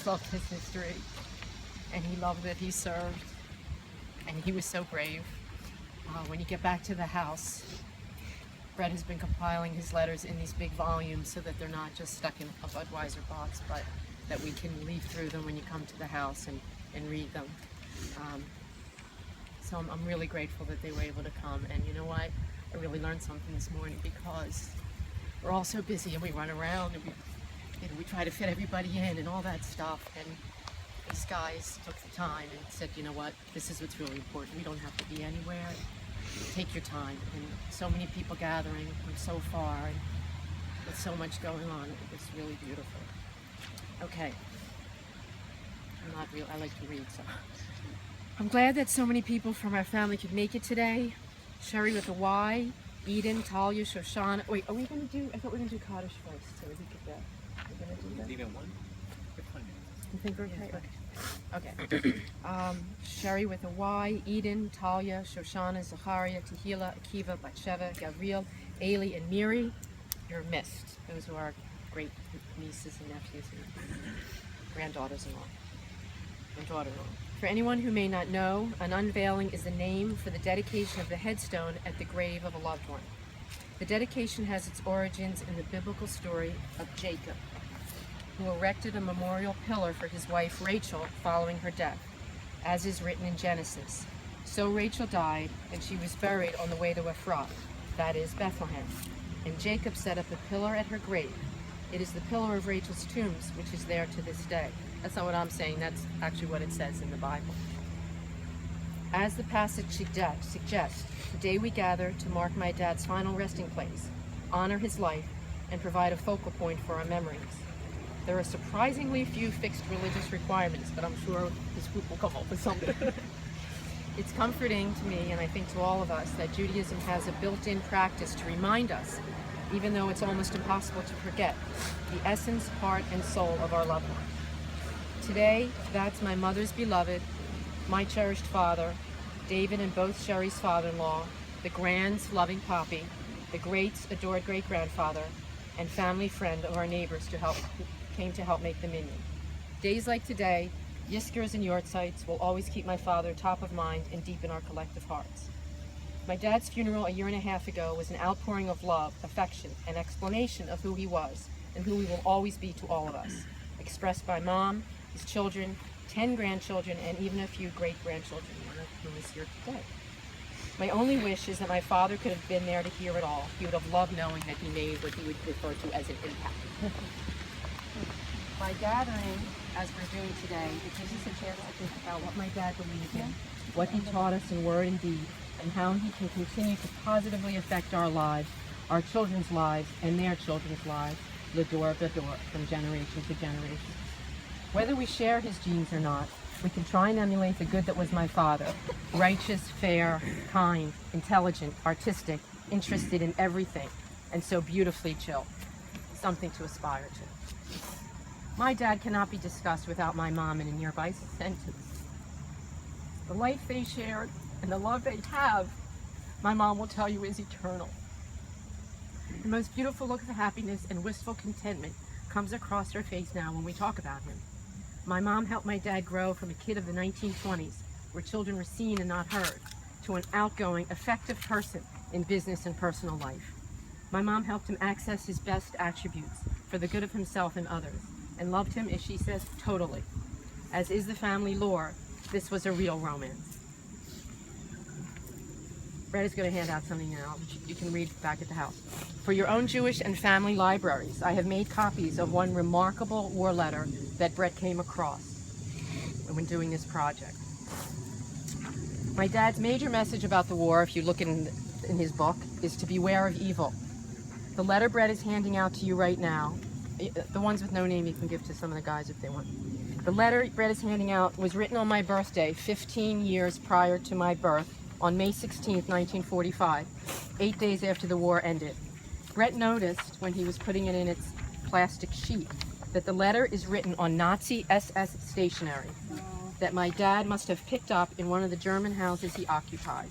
loved his history, and he loved that he served, and he was so brave. When you get back to the house, Brett has been compiling his letters in these big volumes so that they're not just stuck in a Budweiser box, but that we can leaf through them when you come to the house and read them. So I'm really grateful that they were able to come. And you know what? I really learned something this morning, because we're all so busy and we run around and we try to fit everybody in and all that stuff. And these guys took the time and said, you know what? This is what's really important. We don't have to be anywhere. Take your time. And so many people gathering from so far and with so much going on. It's really beautiful. Okay. I like to read, so. I'm glad that so many people from our family could make it today. Sherry with a Y, Eden, Talia, Shoshana. Wait, are we going to do, I thought we were going to do Kaddish first, so we could go. We're going to do that? Even one? You think we're okay? Okay. Sherry with a Y, Eden, Talia, Shoshana, Zachariah, Tehillah, Akiva, Batsheva, Gabriel, Ailey, and Miri. You're missed. Those are our great nieces and nephews and granddaughters-in-law and daughter-in-law. For anyone who may not know, an unveiling is the name for the dedication of the headstone at the grave of a loved one. The dedication has its origins in the biblical story of Jacob, who erected a memorial pillar for his wife Rachel following her death, as is written in Genesis. So Rachel died, and she was buried on the way to Ephrath, that is Bethlehem. And Jacob set up a pillar at her grave. It is the pillar of Rachel's tombs, which is there to this day. That's not what I'm saying, that's actually what it says in the Bible. As the passage suggests, today we gather to mark my dad's final resting place, honor his life, and provide a focal point for our memories. There are surprisingly few fixed religious requirements, but I'm sure this group will come up with something. It's comforting to me, and I think to all of us, that Judaism has a built-in practice to remind us, even though it's almost impossible to forget, the essence, heart, and soul of our loved one. Today, that's my mother's beloved, my cherished father, David and both Sherry's father-in-law, the Grand's loving Poppy, the Great's adored great-grandfather, and family friend of our neighbors who came to help make the minyan. Days like today, Yiskers and Yortzites will always keep my father top of mind and deep in our collective hearts. My dad's funeral a year and a half ago was an outpouring of love, affection, and explanation of who he was and who he will always be to all of us, expressed by Mom, his children, 10 grandchildren, and even a few great-grandchildren, one of whom is here today. My only wish is that my father could have been there to hear it all. He would have loved knowing that he made what he would refer to as an impact. By gathering, as we're doing today, it gives us a chance to think about what my dad believed in, what he taught us in word and deed, and how he can continue to positively affect our lives, our children's lives, and their children's lives, l'dor b'dor, from generation to generation. Whether we share his genes or not, we can try and emulate the good that was my father, righteous, fair, kind, intelligent, artistic, interested in everything, and so beautifully chill. Something to aspire to. My dad cannot be discussed without my mom in a nearby sentence. The life they shared and the love they have, my mom will tell you, is eternal. The most beautiful look of happiness and wistful contentment comes across her face now when we talk about him. My mom helped my dad grow from a kid of the 1920s, where children were seen and not heard, to an outgoing, effective person in business and personal life. My mom helped him access his best attributes for the good of himself and others, and loved him, as she says, totally. As is the family lore, this was a real romance. Brett is going to hand out something now, which you can read back at the house. For your own Jewish and family libraries, I have made copies of one remarkable war letter that Brett came across when doing this project. My dad's major message about the war, if you look in his book, is to beware of evil. The letter Brett is handing out to you right now, the ones with no name you can give to some of the guys if they want. The letter Brett is handing out was written on my birthday, 15 years prior to my birth, on May 16, 1945, 8 days after the war ended. Brett noticed when he was putting it in its plastic sheet that the letter is written on Nazi SS stationery that my dad must have picked up in one of the German houses he occupied.